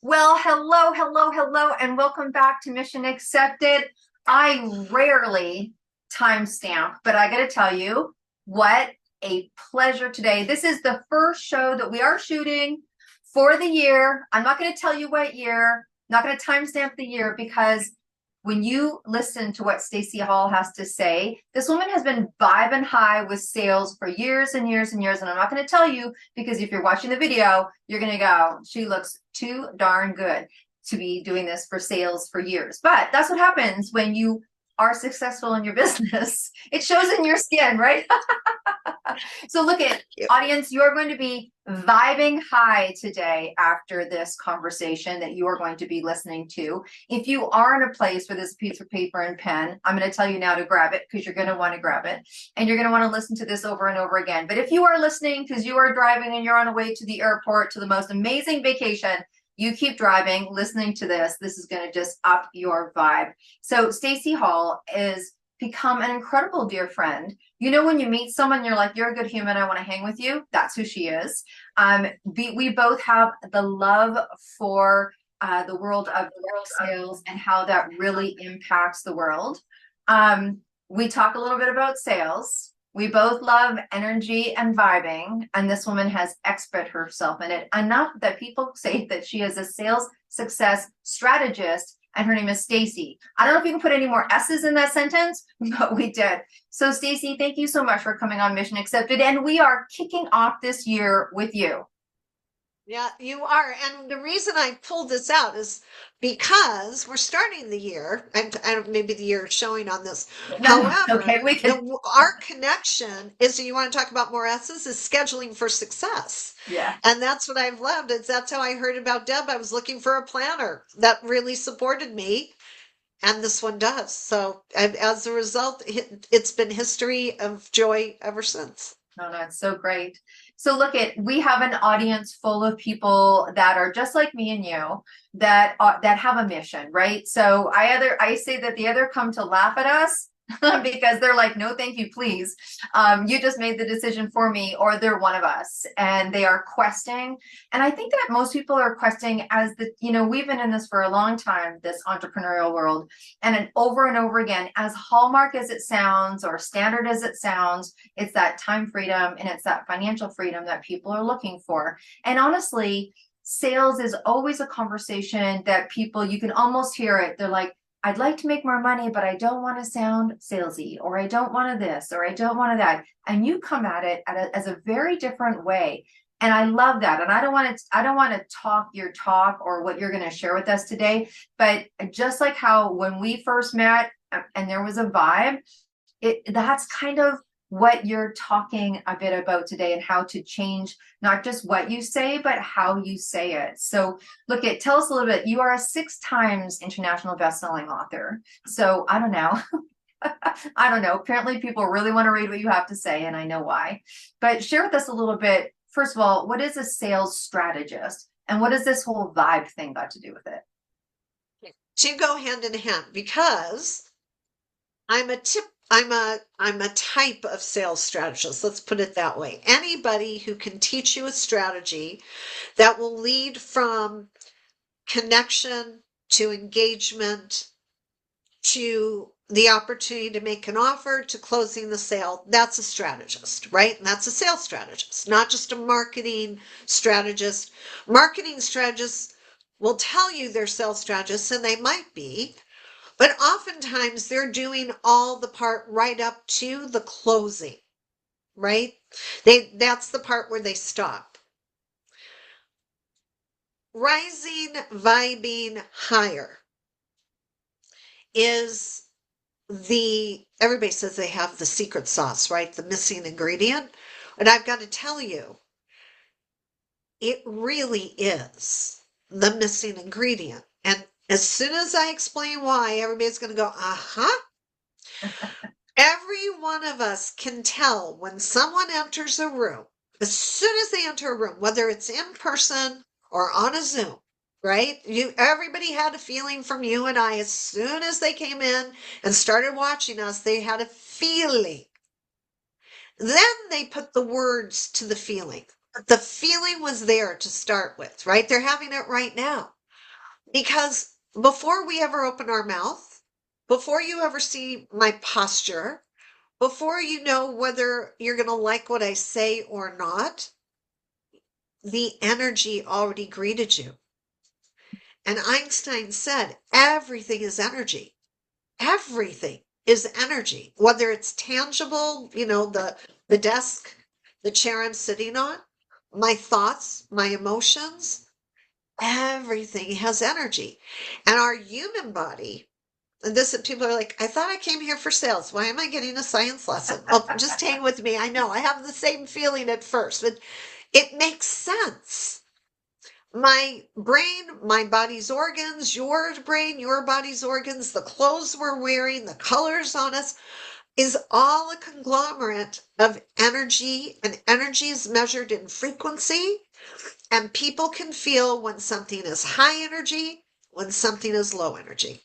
Well, hello, hello, hello, and welcome back to Mission Accepted. I rarely timestamp, but I got to tell you, what a pleasure today. This is the first show that we are shooting for the year. I'm not going to tell you what year, not going to timestamp the year because when you listen to what Stacey Hall has to say, this woman has been vibing high with sales for years and years and years. And I'm not going to tell you because if you're watching the video, you're going to go, she looks too darn good to be doing this for sales for years. But that's what happens when you are successful in your business. It shows in your skin, right? So look at audience, you're going to be vibing high today after this conversation that you are going to be listening to. If you are in a place where there's a piece of paper and pen, I'm going to tell you now to grab it because you're going to want to grab it and you're going to want to listen to this over and over again. But if you are listening because you are driving and you're on a way to the airport to the most amazing vacation, you keep driving, listening to this. This is going to just up your vibe. So Stacey Hall is become an incredible dear friend. You know, when you meet someone, you're like, you're a good human, I want to hang with you. That's who she is. We both have the love for the world of sales and how that really impacts the world. We talk a little bit about sales. We both love energy and vibing, and this woman has expert herself in it enough that people say that she is a sales success strategist, and her name is Stacey. I don't know if you can put any more S's in that sentence, but we did. So Stacey, thank you so much for coming on Mission Accepted, and we are kicking off this year with you. Yeah, you are. And the reason I pulled this out is because we're starting the year, and I don't, maybe the year is showing on this. No, okay, However, we can. our connection is, you want to talk about more S's, is scheduling for success. Yeah. And that's what I've loved. That's how I heard about Deb. I was looking for a planner that really supported me, and this one does. So as a result, it's been history of joy ever since. No, no, it's so great. So look at, we have an audience full of people that are just like me and you that have a mission, right? So I say that they either come to laugh at us because they're like, no, thank you, please. You just made the decision for me, or they're one of us and they are questing. And I think that most people are questing we've been in this for a long time, this entrepreneurial world, and over again, as hallmark as it sounds or standard as it sounds, it's that time freedom and it's that financial freedom that people are looking for. And honestly, sales is always a conversation that people, you can almost hear it. They're like, I'd like to make more money, but I don't want to sound salesy, or I don't want to this, or I don't want to that. And you come at it as a very different way. And I love that. And I don't want to talk your talk or what you're going to share with us today. But just like how when we first met and there was a vibe, that's kind of what you're talking a bit about today, and how to change not just what you say, but how you say it. So tell us a little bit. You are a 6 times international best-selling author. So I don't know. I don't know. Apparently people really want to read what you have to say, and I know why. But share with us a little bit. First of all, what is a sales strategist? And what does this whole vibe thing got to do with it? To go hand in hand, because I'm a tip I'm a type of sales strategist. Let's put it that way. Anybody who can teach you a strategy that will lead from connection to engagement to the opportunity to make an offer to closing the sale, that's a strategist, right? And that's a sales strategist, not just a marketing strategist. Marketing strategists will tell you they're sales strategists, and they might be, but oftentimes they're doing all the part right up to the closing, right? That's the part where they stop. Rising, vibing higher is everybody says they have the secret sauce, right? The missing ingredient. And I've got to tell you, it really is the missing ingredient. And as soon as I explain why, everybody's going to go, uh-huh. Every one of us can tell when someone enters a room, as soon as they enter a room, whether it's in person or on a Zoom, right? Everybody had a feeling from you and I as soon as they came in and started watching us, they had a feeling. Then they put the words to the feeling. The feeling was there to start with, right? They're having it right now. Because before we ever open our mouth, before you ever see my posture, before you know whether you're going to like what I say or not, the energy already greeted you. And Einstein said, everything is energy. Everything is energy, whether it's tangible, the desk, the chair I'm sitting on, my thoughts, my emotions, everything has energy. And our human body, and this people are like, I thought I came here for sales. Why am I getting a science lesson? Oh, just hang with me. I know I have the same feeling at first, but it makes sense. My brain, my body's organs, your brain, your body's organs, the clothes we're wearing, the colors on us is all a conglomerate of energy, and energy is measured in frequency, and people can feel when something is high energy, when something is low energy.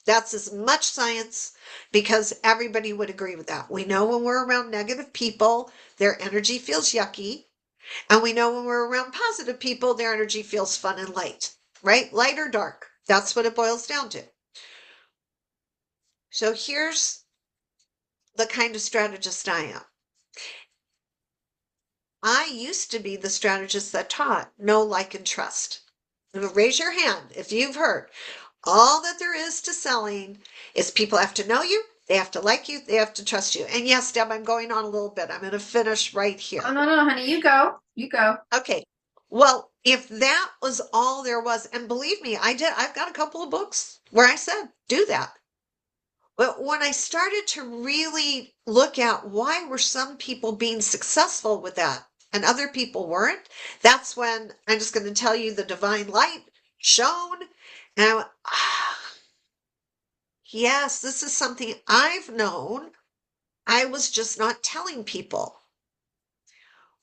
That's as much science because everybody would agree with that. We know when we're around negative people, their energy feels yucky. And we know when we're around positive people, their energy feels fun and light, right? Light or dark. That's what it boils down to. So here's the kind of strategist I am. I used to be the strategist that taught know, like, and trust. Raise your hand if you've heard. All that there is to selling is people have to know you, they have to like you, they have to trust you. And yes, Deb, I'm going on a little bit. I'm going to finish right here. Oh, no, honey, you go. You go. Okay. Well, if that was all there was, and believe me, I've got a couple of books where I said, do that. But when I started to really look at why were some people being successful with that and other people weren't, that's when I'm just going to tell you the divine light shone. And I went, yes, this is something I've known. I was just not telling people.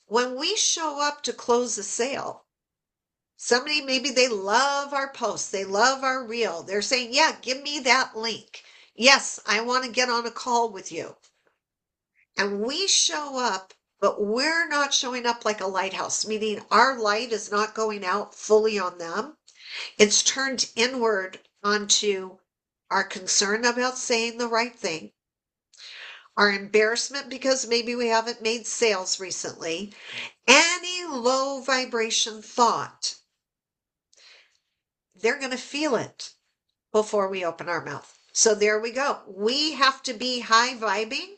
When we show up to close a sale, somebody, maybe they love our post, they love our reel. They're saying, yeah, give me that link. Yes, I want to get on a call with you. And we show up, but we're not showing up like a lighthouse, meaning our light is not going out fully on them. It's turned inward onto our concern about saying the right thing, our embarrassment because maybe we haven't made sales recently, any low vibration thought. They're going to feel it before we open our mouth. So there we go. We have to be high vibing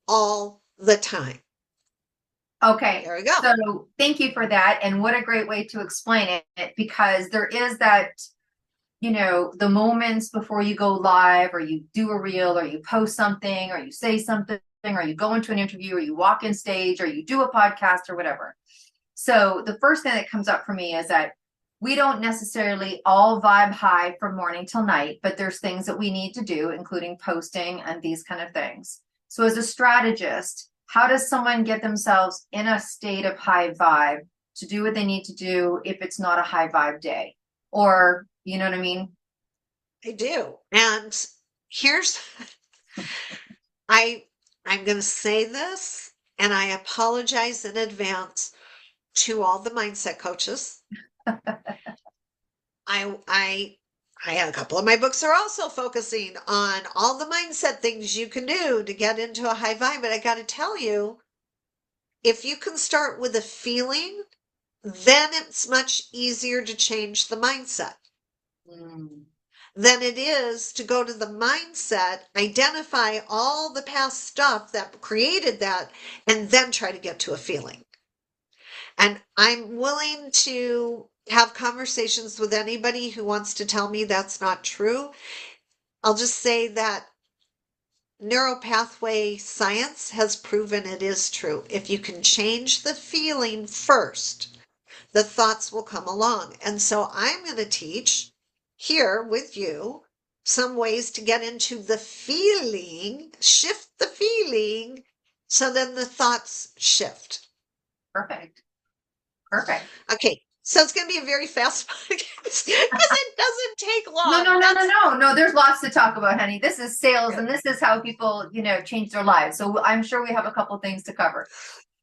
all the time. Okay. There we go. So thank you for that. And what a great way to explain it, because there is that, the moments before you go live or you do a reel or you post something or you say something or you go into an interview or you walk in stage or you do a podcast or whatever. So the first thing that comes up for me is that we don't necessarily all vibe high from morning till night, but there's things that we need to do, including posting and these kind of things. So as a strategist, how does someone get themselves in a state of high vibe to do what they need to do if it's not a high vibe day? Or, you know what I mean? I do. And here's, I'm going to say this, and I apologize in advance to all the mindset coaches. I a couple of my books are also focusing on all the mindset things you can do to get into a high vibe. But I got to tell you, if you can start with a feeling, then it's much easier to change the mindset than it is to go to the mindset, identify all the past stuff that created that, and then try to get to a feeling. And I'm willing to have conversations with anybody who wants to tell me that's not true. I'll just say that neuropathway science has proven it is true. If you can change the feeling first, the thoughts will come along. And so I'm going to teach here with you some ways to get into the feeling, shift the feeling, so then the thoughts shift. Perfect. Okay, so it's going to be a very fast podcast because it doesn't take long. No. There's lots to talk about, honey. This is sales, and this is how people, change their lives. So I'm sure we have a couple things to cover.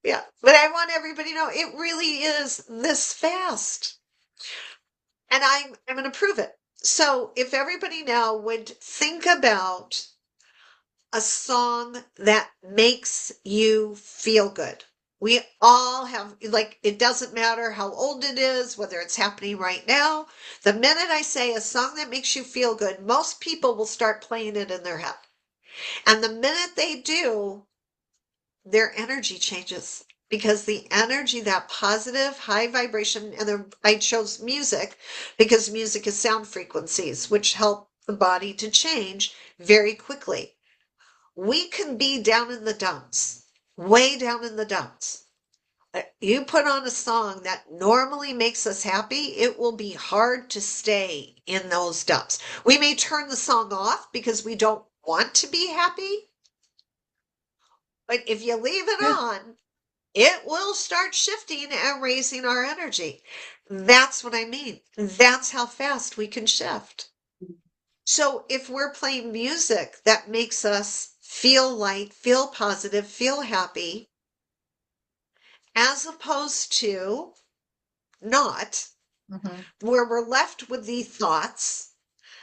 Yeah, but I want everybody to know it really is this fast. And I'm going to prove it. So if everybody now would think about a song that makes you feel good. We all have, like, it doesn't matter how old it is, whether it's happening right now. The minute I say a song that makes you feel good, most people will start playing it in their head. And the minute they do, their energy changes because the energy, that positive high vibration, and I chose music because music is sound frequencies, which help the body to change very quickly. We can be down in the dumps, way down in the dumps. You put on a song that normally makes us happy, it will be hard to stay in those dumps. We may turn the song off because we don't want to be happy, but if you leave it Yeah. on, it will start shifting and raising our energy. That's what I mean. That's how fast we can shift. So if we're playing music that makes us feel light, feel positive, feel happy, as opposed to not, Mhm. where we're left with the thoughts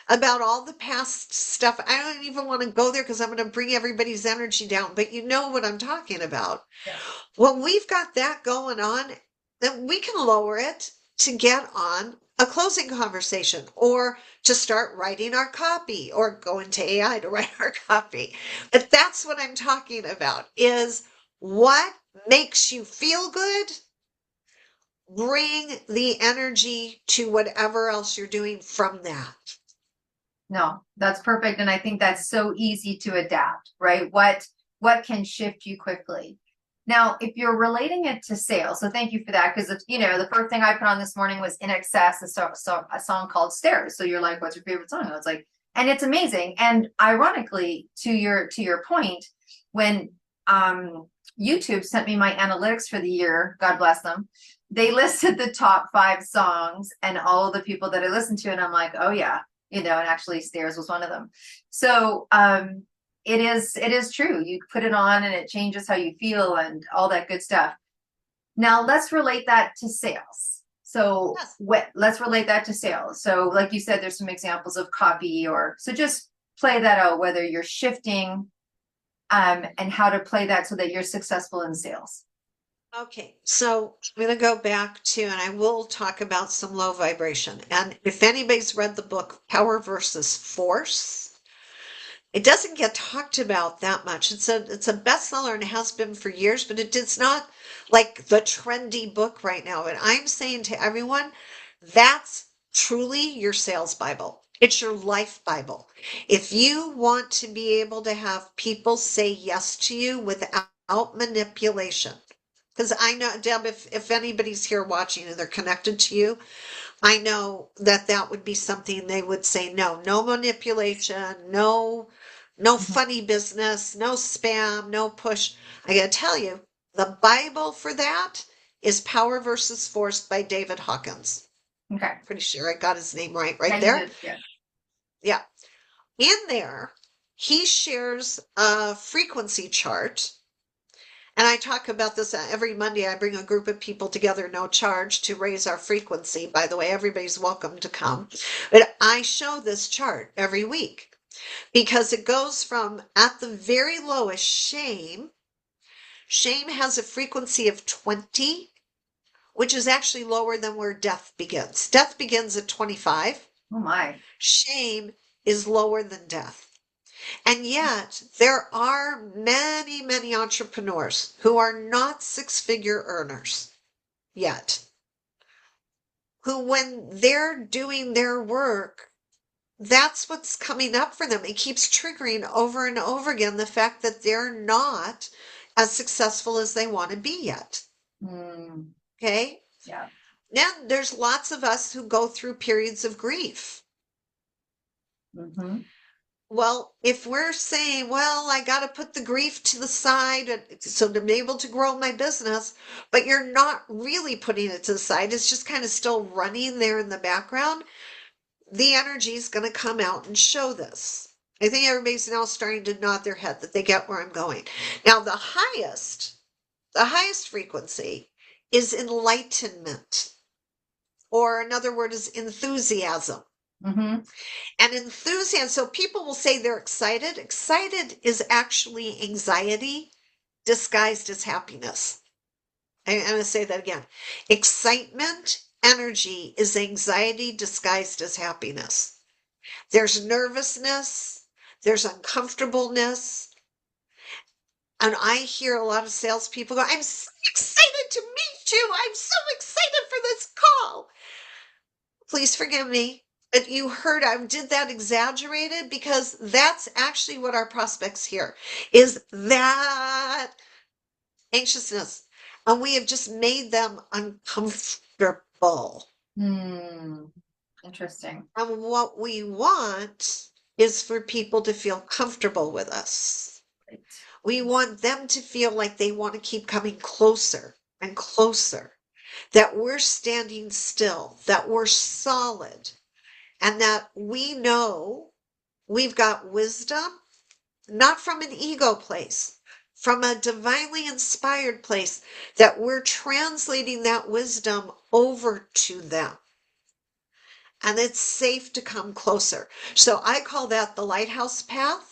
about all the past stuff. I don't even want to go there because I'm going to bring everybody's energy down, but you know what I'm talking about. Yeah. When we've got that going on, then we can lower it to get on a closing conversation or to start writing our copy or go into AI to write our copy. But that's what I'm talking about is what makes you feel good. Bring the energy to whatever else you're doing from that. No, that's perfect. And I think that's so easy to adapt, right? What can shift you quickly? Now, if you're relating it to sales, so thank you for that. Because the first thing I put on this morning was In Excess, a song called Stairs. So you're like, what's your favorite song? I was like, and it's amazing. And ironically, to your point, when YouTube sent me my analytics for the year, God bless them, they listed the top 5 songs and all the people that I listened to, and I'm like, oh yeah, and actually Stairs was one of them. So it is true. You put it on and it changes how you feel and all that good stuff. Now let's relate that to sales. So Yes. let's relate that to sales. So like you said, there's some examples of copy, or so just play that out, whether you're shifting and how to play that so that you're successful in sales. Okay, so I'm going to go back to, and I will talk about some low vibration. And if anybody's read the book Power versus Force, it doesn't get talked about that much. It's a bestseller and it has been for years, but it is not like the trendy book right now. And I'm saying to everyone, that's truly your sales Bible. It's your life Bible. If you want to be able to have people say yes to you without manipulation, because I know, Deb, if anybody's here watching and they're connected to you, I know that that would be something they would say, no, no manipulation, no Mhm. funny business, no spam, no push. I gotta tell you, the Bible for that is Power versus Force by David Hawkins. Okay. Pretty sure I got his name Yeah, right you there. did. Yeah. Yeah. In there, he shares a frequency chart. And I talk about this every Monday. I bring a group of people together, no charge, to raise our frequency. By the way, everybody's welcome to come. But I show this chart every week because it goes from at the very lowest shame. Shame has a frequency of 20, which is actually lower than where death begins. Death begins at 25. Oh my. Shame is lower than death. And yet, there are many, many entrepreneurs who are not 6-figure earners yet, who, when they're doing their work, that's what's coming up for them. It keeps triggering over and over again the fact that they're not as successful as they want to be yet. Mm, Okay. yeah. Now, there's lots of us who go through periods of grief. Hmm. Well, if we're saying, well, I got to put the grief to the side so to be able to grow my business, but you're not really putting it to the side, it's just kind of still running there in the background, the energy is going to come out and show this. I think everybody's now starting to nod their head that they get where I'm going. Now, the highest frequency is enlightenment or another word is enthusiasm. Mm-hmm. And enthusiasm, so people will say they're excited. Excited is actually anxiety disguised as happiness. I'm going to say that again. Excitement, energy is anxiety disguised as happiness. There's nervousness, there's uncomfortableness. And I hear a lot of salespeople go, I'm so excited to meet you. I'm so excited for this call. Please forgive me. But you heard I did that exaggerated because that's actually what our prospects hear is that anxiousness. And we have just made them uncomfortable. Hmm. Interesting. And what we want is for people to feel comfortable with us. Right. We want them to feel like they want to keep coming closer and closer, that we're standing still, that we're solid, and that we know we've got wisdom, not from an ego place, from a divinely inspired place, that we're translating that wisdom over to them. And it's safe to come closer. So I call that the Lighthouse path.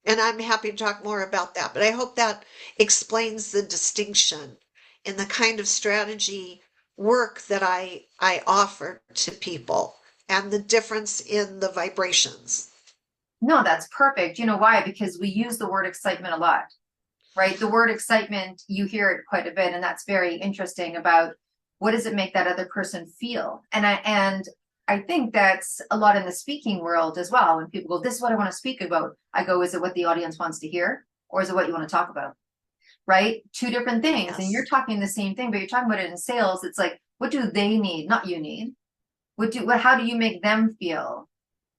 And I'm happy to talk more about that. But I hope that explains the distinction in the kind of strategy work that I offer to people and the difference in the vibrations. No, that's perfect. You know why? Because we use the word excitement a lot, right? The word excitement, you hear it quite a bit, and that's very interesting about what does it make that other person feel? And I think that's a lot in the speaking world as well. When people go, this is what I want to speak about, I go, is it what the audience wants to hear? Or is it what you want to talk about? Right? Two different things. And you're Yes. talking the same thing, but you're talking about it in sales. It's like, what do they need? Not you need. How do you make them feel?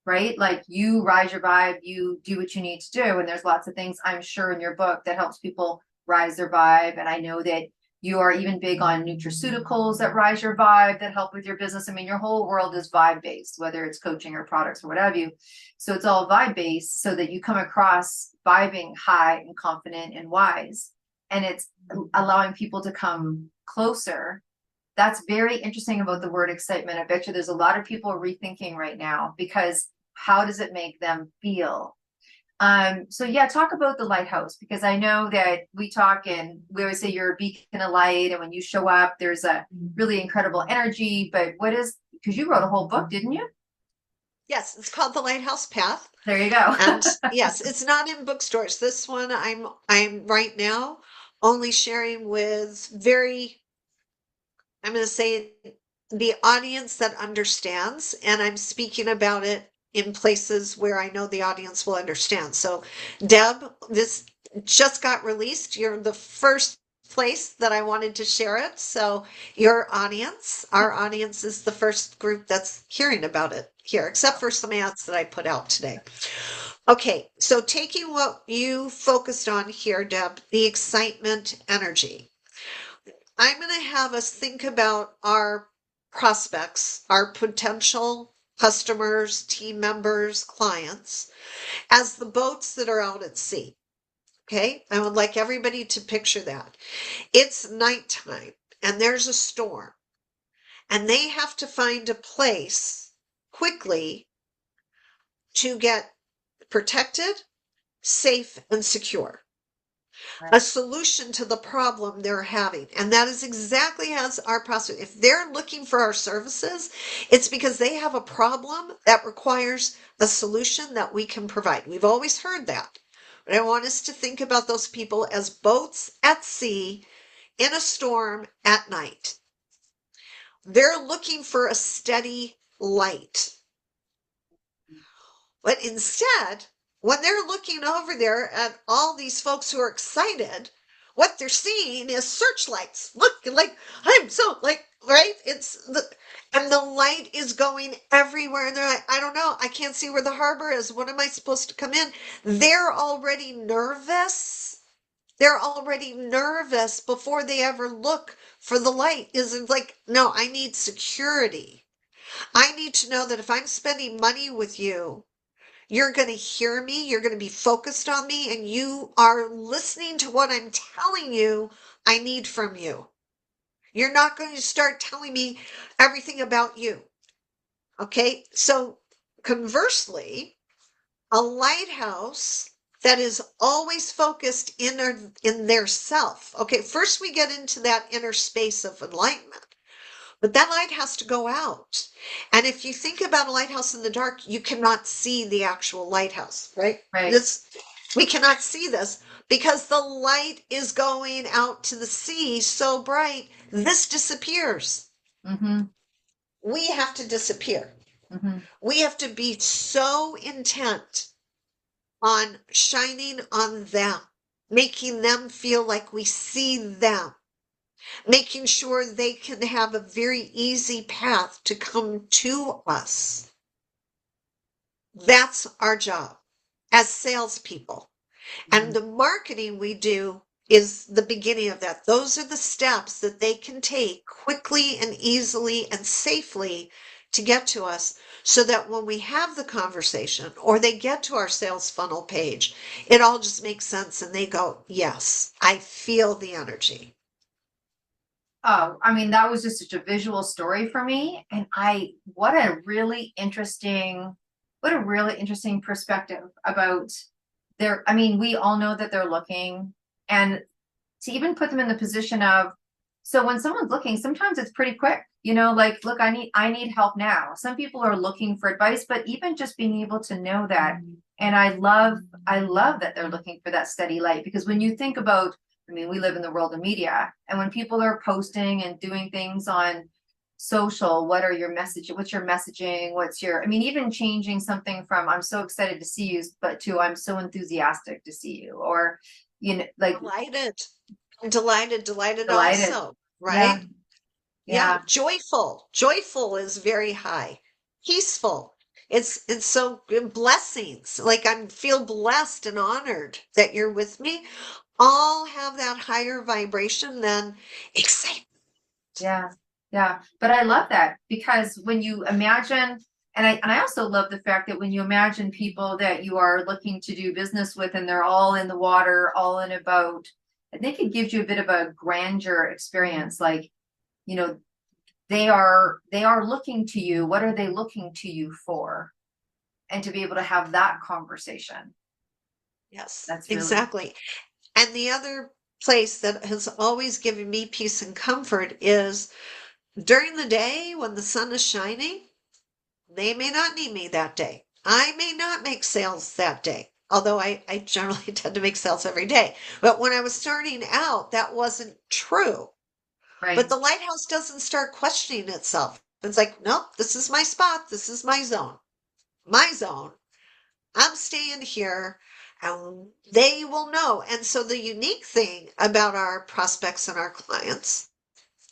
Right? Like you rise your vibe, you do what you need to do. And there's lots of things I'm sure in your book that helps people rise their vibe. And I know that you are even big on nutraceuticals that rise your vibe, that help with your business. I mean, your whole world is vibe based, whether it's coaching or products or what have you. So it's all vibe based so that you come across vibing high and confident and wise. And it's allowing people to come closer. That's very interesting about the word excitement. I bet you there's a lot of people rethinking right now because how does it make them feel? So yeah, talk about the lighthouse because I know that we talk and we always say you're a beacon of light, and when you show up, there's a really incredible energy. But what is because you wrote a whole book, didn't you? Yes, it's called the Lighthouse Path. There you go. And yes, it's not in bookstores. This one I'm right now only sharing with I'm going to say the audience that understands, and I'm speaking about it in places where I know the audience will understand. So, Deb, this just got released. You're the first place that I wanted to share it. So, your audience, our audience is the first group that's hearing about it here, except for some ads that I put out today. Okay, so taking what you focused on here, Deb, the excitement energy. I'm going to have us think about our prospects, our potential customers, team members, clients, as the boats that are out at sea. Okay, I would like everybody to picture that. It's nighttime and there's a storm, and they have to find a place quickly to get protected, safe, and secure. A solution to the problem they're having. And that is exactly as our prospect. If they're looking for our services, it's because they have a problem that requires a solution that we can provide. We've always heard that. But I want us to think about those people as boats at sea in a storm at night. They're looking for a steady light. But instead, when they're looking over there at all these folks who are excited, what they're seeing is searchlights. Look, like I'm so like right. And the light is going everywhere, and they're like, I don't know, I can't see where the harbor is. What am I supposed to come in? They're already nervous. They're already nervous before they ever look for the light. Isn't like, no, I need security. I need to know that if I'm spending money with you, you're going to hear me, you're going to be focused on me, and you are listening to what I'm telling you I need from you. You're not going to start telling me everything about you. Okay. So conversely, a lighthouse that is always focused in their self. Okay. First we get into that inner space of enlightenment. But that light has to go out. And if you think about a lighthouse in the dark, you cannot see the actual lighthouse, right? Right. This we cannot see this because the light is going out to the sea so bright, this disappears. Mm-hmm. We have to disappear. Mm-hmm. We have to be so intent on shining on them, making them feel like we see them, making sure they can have a very easy path to come to us. That's our job as salespeople. And Mm-hmm. the marketing we do is the beginning of that. Those are the steps that they can take quickly and easily and safely to get to us so that when we have the conversation or they get to our sales funnel page, it all just makes sense and they go, yes, I feel the energy. Oh, I mean, that was just such a visual story for me. And what a really interesting perspective about I mean, we all know that they're looking, and to even put them in the position of, so when someone's looking, sometimes it's pretty quick, like, look, I need help now. Some people are looking for advice, but even just being able to know that. And I love that they're looking for that steady light, because when you think about, I mean, we live in the world of media, and when people are posting and doing things on social, what's your messaging, I mean, even changing something from I'm so excited to see you, but to I'm so enthusiastic to see you, or like, Delighted. I'm delighted delighted. also, Yeah, right? Yeah, yeah, joyful. Joyful is very high. Peaceful. It's so blessings. Like I feel blessed and honored that you're with me. All have that higher vibration than excitement. yeah, yeah. But I love that, because when you imagine, and I also love the fact that when you imagine people that you are looking to do business with, and they're all in the water, all in a boat, I think it gives you a bit of a grandeur experience. Like, you know, they are looking to you. What are they looking to you for? And to be able to have that conversation, Yes, that's really, exactly. And the other place that has always given me peace and comfort is during the day when the sun is shining. They may not need me that day. I may not make sales that day, although I generally tend to make sales every day. But when I was starting out, that wasn't true. But right. the lighthouse doesn't start questioning itself. It's like, nope, this is my spot. This is my zone. My zone. I'm staying here and they will know. And so the unique thing about our prospects and our clients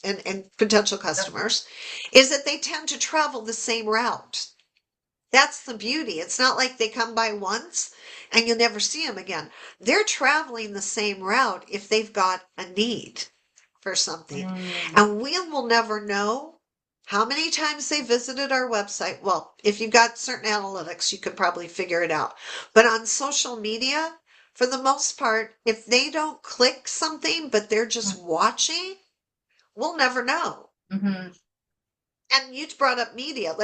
and potential Yep. customers is that they tend to travel the same route. That's the beauty. It's not like they come by once and you'll never see them again. They're traveling the same route if they've got a need for something. Mm, And we will never know how many times they visited our website. Well, if you've got certain analytics, you could probably figure it out. But on social media, for the most part, if they don't click something, but they're just watching, we'll never know. mm-hmm. And you brought up media.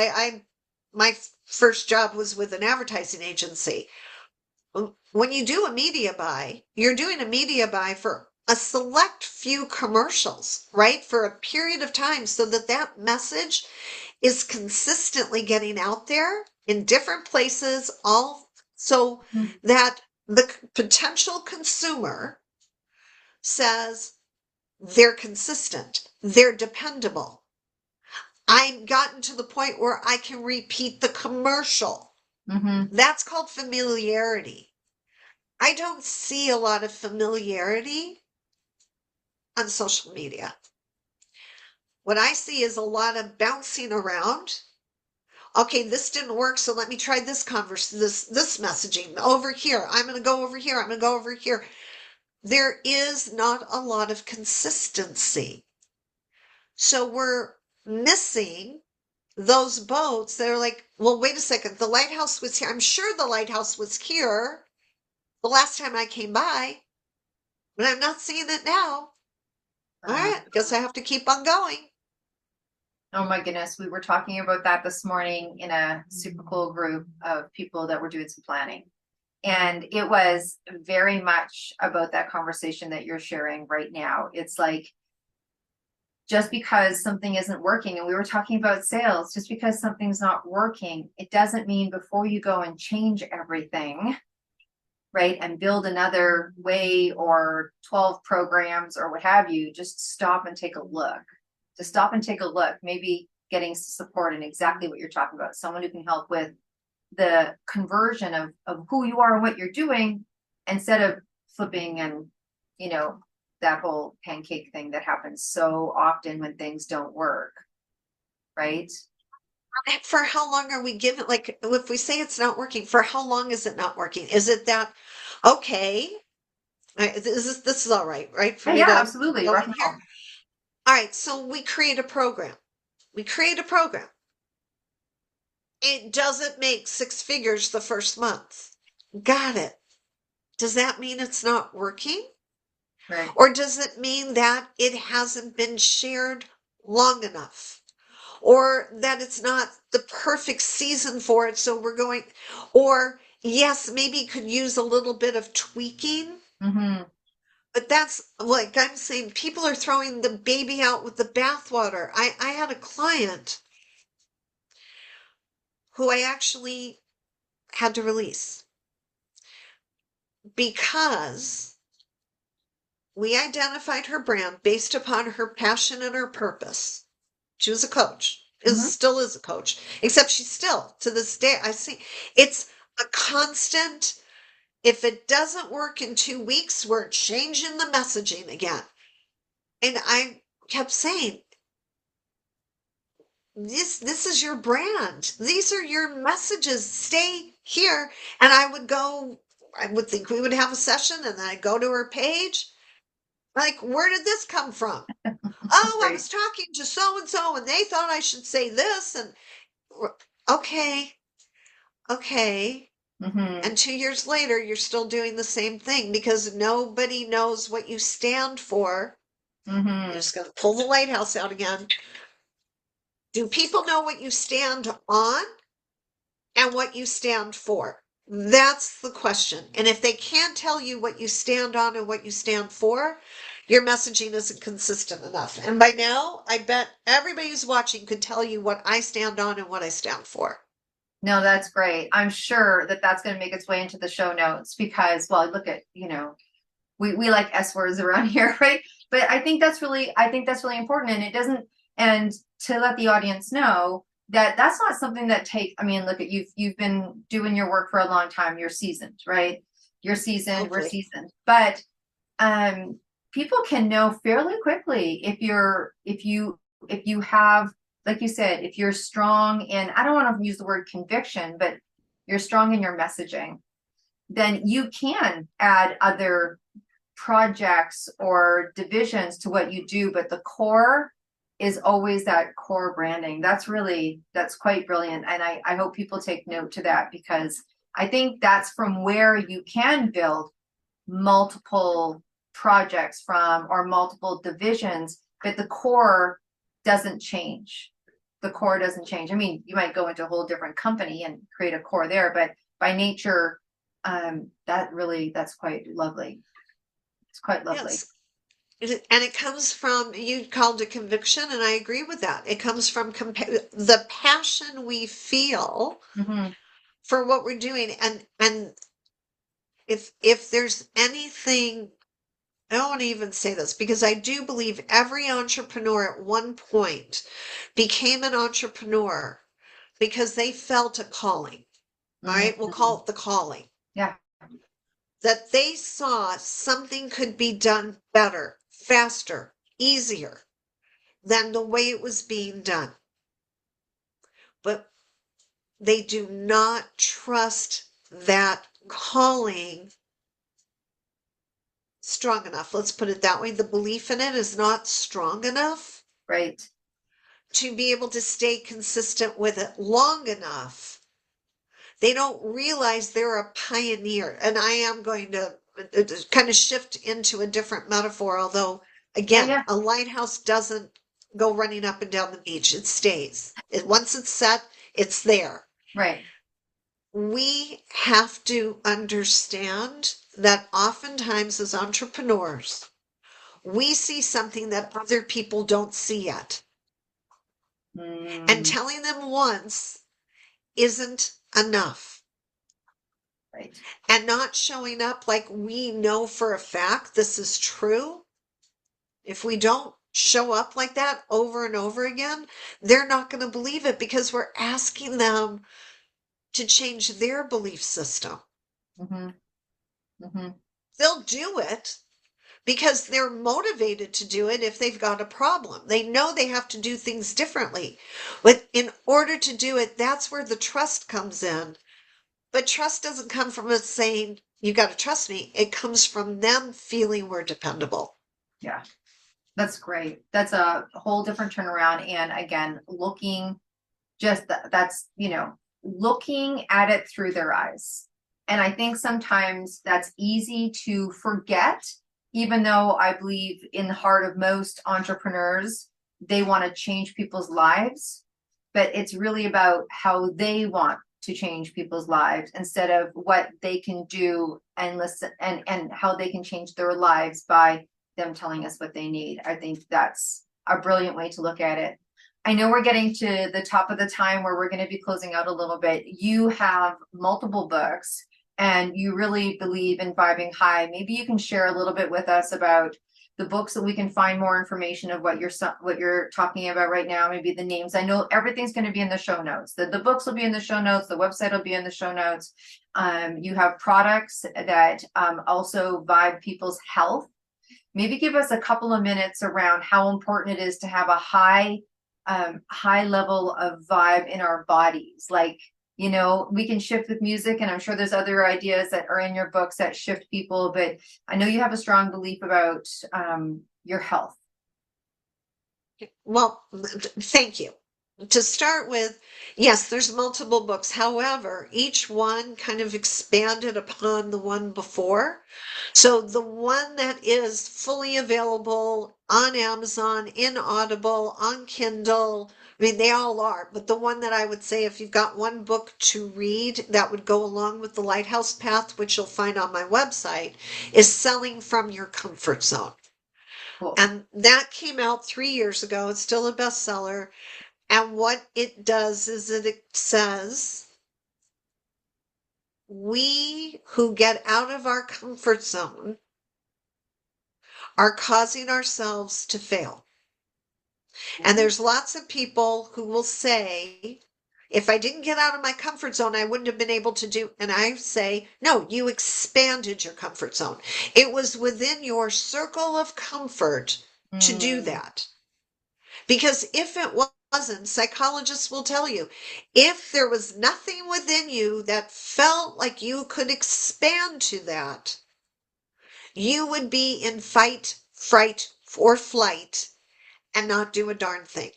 My first job was with an advertising agency. When you do a media buy, you're doing a media buy for a select few commercials, right? For a period of time so that that message is consistently getting out there in different places, all so that the potential consumer says they're consistent, they're dependable. I've gotten to the point where I can repeat the commercial. Mm-hmm. That's called familiarity. I don't see a lot of familiarity on social media. What I see is a lot of bouncing around. Okay, this didn't work, so let me try this messaging over here. I'm going to go over here. I'm going to go over here. There is not a lot of consistency. So we're missing those boats that are like, well, wait a second, the lighthouse was here. I'm sure the lighthouse was here the last time I came by, but I'm not seeing it now. All Uh, right, guess I have to keep on going. oh my goodness, we were talking about that this morning in a super cool group of people that were doing some planning. And it was very much about that conversation that you're sharing right now. It's like just because something isn't working, and we were talking about sales, just because something's not working, it doesn't mean before you go and change everything, right, and build another way or 12 programs or what have you, just stop and take a look. Just stop and take a look, maybe getting support in exactly what you're talking about, someone who can help with the conversion of who you are and what you're doing instead of flipping and, you know, that whole pancake thing that happens so often when things don't work, right? For how long are we given? Like, if we say it's not working, for how long is it not working? Is it that, okay, this is all right, right? For Yeah, me yeah, to absolutely. go Rock in and here? roll. All right, so we create a program. We create a program. It doesn't make six figures the first month. Got it. Does that mean it's not working? Right. Or does it mean that it hasn't been shared long enough? Or that it's not the perfect season for it, so we're going, or yes, maybe it could use a little bit of tweaking, Mm-hmm. but that's like I'm saying, people are throwing the baby out with the bathwater. I had a client who I actually had to release because we identified her brand based upon her passion and her purpose. She was a coach, Mm-hmm. still is a coach, except she's still to this day. I see it's a constant. If it doesn't work in 2 weeks, we're changing the messaging again. And I kept saying, this is your brand. These are your messages. Stay here. And I would go, I would think we would have a session, and then I'd go to her page. Like, where did this come from? Oh, I Right. was talking to so and so, and they thought I should say this. And okay, okay. Mm-hmm. And 2 years later, you're still doing the same thing because nobody knows what you stand for. I'm Mm-hmm. just going to pull the lighthouse out again. Do people know what you stand on and what you stand for? That's the question. And if they can't tell you what you stand on and what you stand for, your messaging isn't consistent enough. And by now, I bet everybody who's watching could tell you what I stand on and what I stand for. No, that's great. I'm sure that that's going to make its way into the show notes because, well, look at, we like S words around here, right? But I think that's really important. And it doesn't, and to let the audience know that that's not something that takes, I mean, look at you've been doing your work for a long time. You're seasoned, right? You're seasoned, we're Hopefully. seasoned. But um, people can know fairly quickly if you have, like you said, if you're strong in, I don't want to use the word conviction, but you're strong in your messaging, then you can add other projects or divisions to what you do, but the core is always that core branding. That's quite brilliant. And I hope people take note to that because I think that's from where you can build multiple projects from or multiple divisions, but the core doesn't change. The core doesn't change. I mean, you might go into a whole different company and create a core there, but by nature, that's quite lovely. It's quite lovely. Yes. And it comes from, you called it conviction, and I agree with that. It comes from the passion we feel Mm-hmm. for what we're doing. And if there's anything, I don't want to even say this because I do believe every entrepreneur at one point became an entrepreneur because they felt a calling. All right, we'll Mm-hmm. call it the calling. Yeah. That they saw something could be done better, faster, easier than the way it was being done. But they do not trust that calling strong enough. Let's put it that way. The belief in it is not strong enough Right. to be able to stay consistent with it long enough. They don't realize they're a pioneer. And I am going to kind of shift into a different metaphor, although Yeah, Again, yeah, a lighthouse doesn't go running up and down the beach. It stays. Once it's set, it's there. right. We have to understand that oftentimes as entrepreneurs, we see something that other people don't see yet. And Mm, telling them once isn't enough. right. And not showing up like we know for a fact this is true. If we don't show up like that over and over again, they're not going to believe it because we're asking them to change their belief system. Mm-hmm, mm-hmm. They'll do it because they're motivated to do it if they've got a problem. They know they have to do things differently. But in order to do it, that's where the trust comes in. But trust doesn't come from us saying, you got to trust me. It comes from them feeling we're dependable. Yeah, that's great. That's a whole different turnaround. And again, looking just that's, looking at it through their eyes. And I think sometimes that's easy to forget, even though I believe in the heart of most entrepreneurs, they want to change people's lives. But it's really about how they want to change people's lives instead of what they can do and listen and how they can change their lives by them telling us what they need. I think that's a brilliant way to look at it. I know we're getting to the top of the time where we're going to be closing out a little bit. You have multiple books and you really believe in vibing high. Maybe you can share a little bit with us about the books that we can find more information of what you're talking about right now, maybe the names. I know everything's going to be in the show notes. The books will be in the show notes, the website will be in the show notes. You have products that also vibe people's health. Maybe give us a couple of minutes around how important it is to have a high level of vibe in our bodies. Like, we can shift with music, and I'm sure there's other ideas that are in your books that shift people, but I know you have a strong belief about your health. Well, thank you. To start with, yes, there's multiple books. However, each one kind of expanded upon the one before. So the one that is fully available on Amazon, in Audible, on Kindle, I mean, they all are, but the one that I would say if you've got one book to read that would go along with the Lighthouse Path, which you'll find on my website, is Selling from Your Comfort Zone. Cool. And that came out 3 years ago. It's still a bestseller. And what it does is that it says, we who get out of our comfort zone are causing ourselves to fail. And there's lots of people who will say, if I didn't get out of my comfort zone, I wouldn't have been able to do. And I say, no, you expanded your comfort zone. It was within your circle of comfort to do Mm, that. Because if it wasn't, psychologists will tell you, if there was nothing within you that felt like you could expand to that, you would be in fight, fright, or flight and not do a darn thing.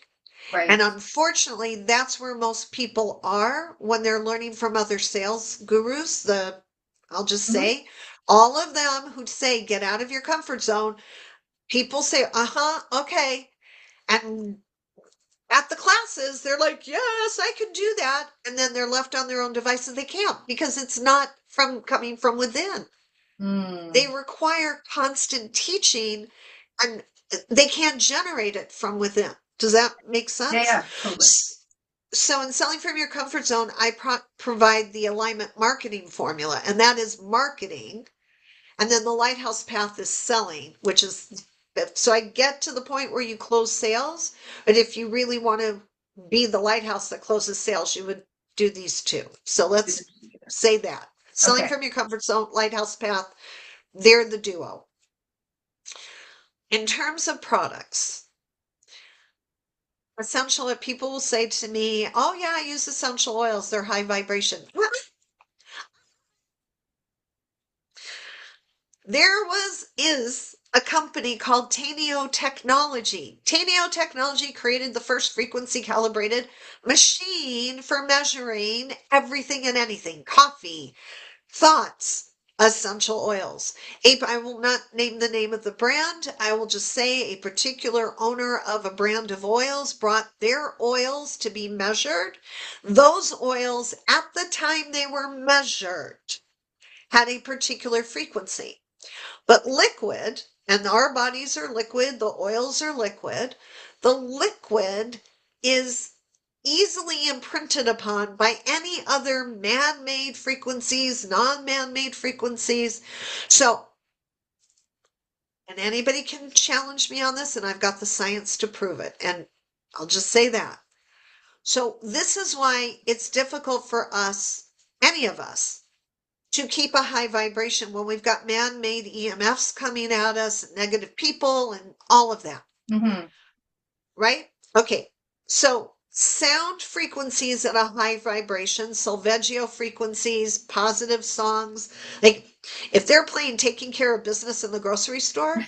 And right. unfortunately, that's where most people are when they're learning from other sales gurus. I'll just Mhm. say, all of them who say, get out of your comfort zone, people say, uh-huh, okay. And at the classes, they're like, yes, I can do that. And then they're left on their own devices. They can't because it's not coming from within. They Mm. require constant teaching and they can't generate it from within. Does that make Yeah, sense? yeah, totally. So in selling from your comfort zone, I provide the alignment marketing formula, and that is marketing. And then the lighthouse path is selling, which is so I get to the point where you close sales. But if you really want to be the lighthouse that closes sales, you would do these two. So let's say that selling Okay. from your comfort zone, lighthouse path, they're the duo. In terms of products, essential, people will say to me, oh, yeah, I use essential oils, they're high vibration. Is a company called Taneo Technology. Taneo Technology created the first frequency calibrated machine for measuring everything and anything, coffee, thoughts, essential oils. I will not name the name of the brand. I will just say a particular owner of a brand of oils brought their oils to be measured. Those oils, at the time they were measured, had a particular frequency. But liquid, and our bodies are liquid, the oils are liquid, the liquid is easily imprinted upon by any other man-made frequencies, non-man-made frequencies. So, and anybody can challenge me on this, and I've got the science to prove it. And I'll just say that. So this is why it's difficult for us, any of us, to keep a high vibration when we've got man-made EMFs coming at us, negative people, and all of that. Mm-hmm. Right? Okay. So sound frequencies at a high vibration, solfeggio frequencies, positive songs. Like if they're playing Taking Care of Business in the grocery store,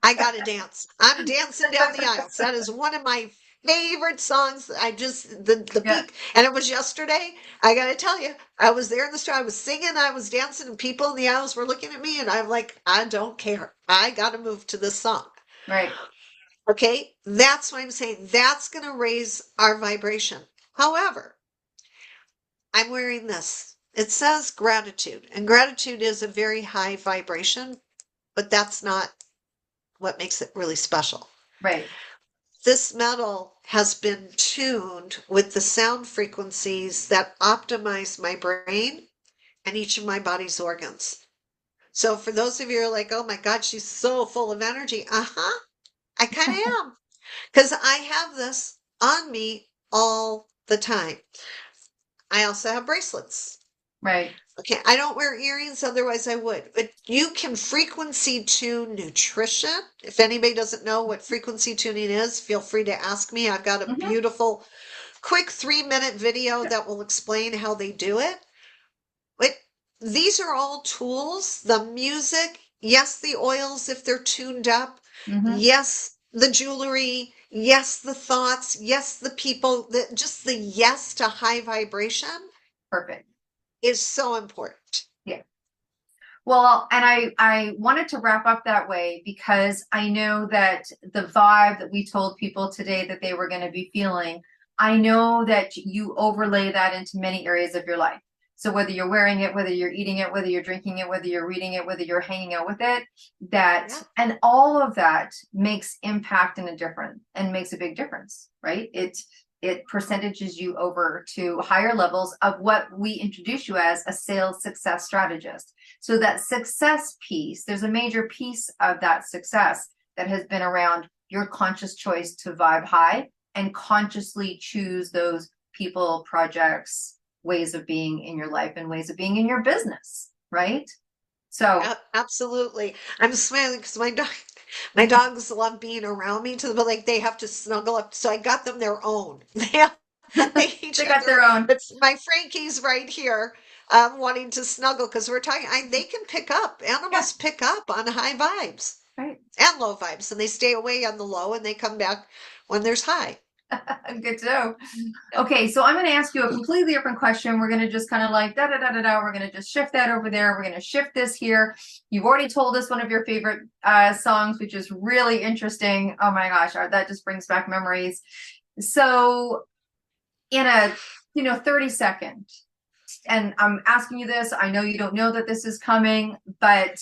I gotta dance. I'm dancing down the aisles. That is one of my favorite songs. The Yeah, beat, and it was yesterday. I gotta tell you, I was there in the store. I was singing, I was dancing, and people in the aisles were looking at me, and I'm like, I don't care. I gotta move to this song. right. Okay, that's what I'm saying. That's gonna raise our vibration. However, I'm wearing this. It says gratitude, and gratitude is a very high vibration, but that's not what makes it really special. Right. This metal has been tuned with the sound frequencies that optimize my brain and each of my body's organs. So for those of you who are like, oh my God, she's so full of energy. Uh-huh. I kind of am. Because I have this on me all the time. I also have bracelets. Right. Okay, I don't wear earrings, otherwise I would. But you can frequency tune nutrition. If anybody doesn't know what frequency tuning is, feel free to ask me. I've got a Mm-hmm. beautiful, quick 3-minute video that will explain how they do it. But these are all tools. The music, yes, the oils if they're tuned up, Mm-hmm. yes, the jewelry, yes, the thoughts, yes, the people, just the yes to high vibration Perfect. is so important. Yeah. Well, and I wanted to wrap up that way because I know that the vibe that we told people today that they were going to be feeling, I know that you overlay that into many areas of your life. So whether you're wearing it, whether you're eating it, whether you're drinking it, whether you're reading it, whether you're hanging out with it, that Yeah. and all of that makes impact and a difference and makes a big difference, right? It percentages you over to higher levels of what we introduce you as a sales success strategist. So that success piece, there's a major piece of that success that has been around your conscious choice to vibe high and consciously choose those people, projects, ways of being in your life and ways of being in your business, right? So Absolutely. I'm smiling because my dogs love being around me but like they have to snuggle up. So I got them their own. They each they have got their, their own. but my Frankie's right here, wanting to snuggle because we're talking, they can pick up, Yeah, animals pick up on high vibes right. and low vibes, and they stay away on the low and they come back when there's high. Good to know. Yeah. Okay, so I'm going to ask you a completely different question. We're going to just kind of like da da da da da. We're going to just shift that over there. We're going to shift this here. You've already told us one of your favorite songs, which is really interesting. Oh my gosh, that just brings back memories. So, in a 30-second, and I'm asking you this. I know you don't know that this is coming, but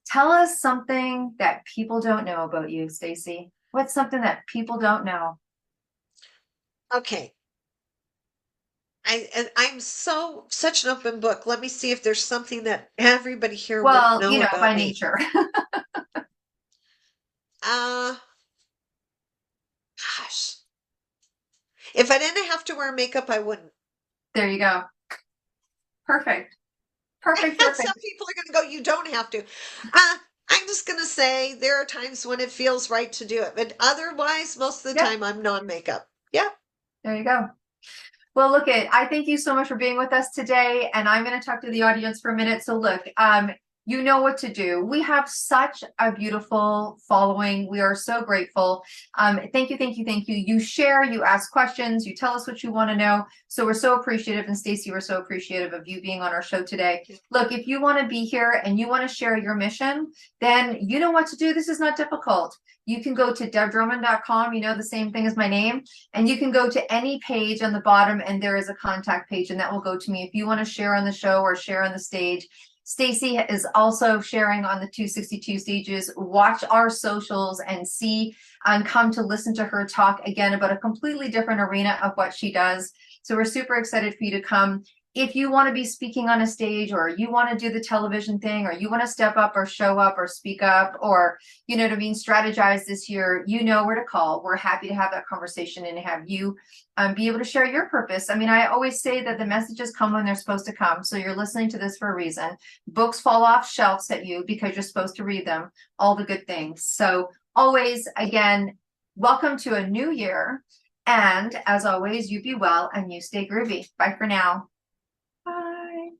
tell us something that people don't know about you, Stacey. What's something that people don't know? Okay. I'm such an open book. Let me see if there's something that everybody here wouldn't Well, know by about me. nature. Uh, Gosh. If I didn't have to wear makeup, I wouldn't. There you go. Perfect. Perfect. Some Perfect. people are going to go, you don't have to. I'm just going to say there are times when it feels right to do it, but otherwise, most of the Yep. time, I'm non-makeup. Yeah. There you go. Well, I thank you so much for being with us today, and I'm going to talk to the audience for a minute. So look, You know what to do. We have such a beautiful following. We are so grateful. Thank you, thank you, thank you. You share, you ask questions, you tell us what you want to know. So we're so appreciative. And Stacey, we're so appreciative of you being on our show today. Look, if you want to be here and you want to share your mission, then you know what to do. This is not difficult. You can go to debdrummond.com, you know, the same thing as my name, and you can go to any page on the bottom and there is a contact page and that will go to me if you want to share on the show or share on the stage. Stacey is also sharing on the 262 stages. Watch our socials and see and come to listen to her talk again about a completely different arena of what she does. So we're super excited for you to come. If you want to be speaking on a stage, or you want to do the television thing, or you want to step up or show up or speak up, or, you know what I mean, strategize this year, you know where to call. We're happy to have that conversation and have you be able to share your purpose. I mean, I always say that the messages come when they're supposed to come. So you're listening to this for a reason. Books fall off shelves at you because you're supposed to read them, all the good things. So always, again, welcome to a new year. And as always, you be well and you stay groovy. Bye for now.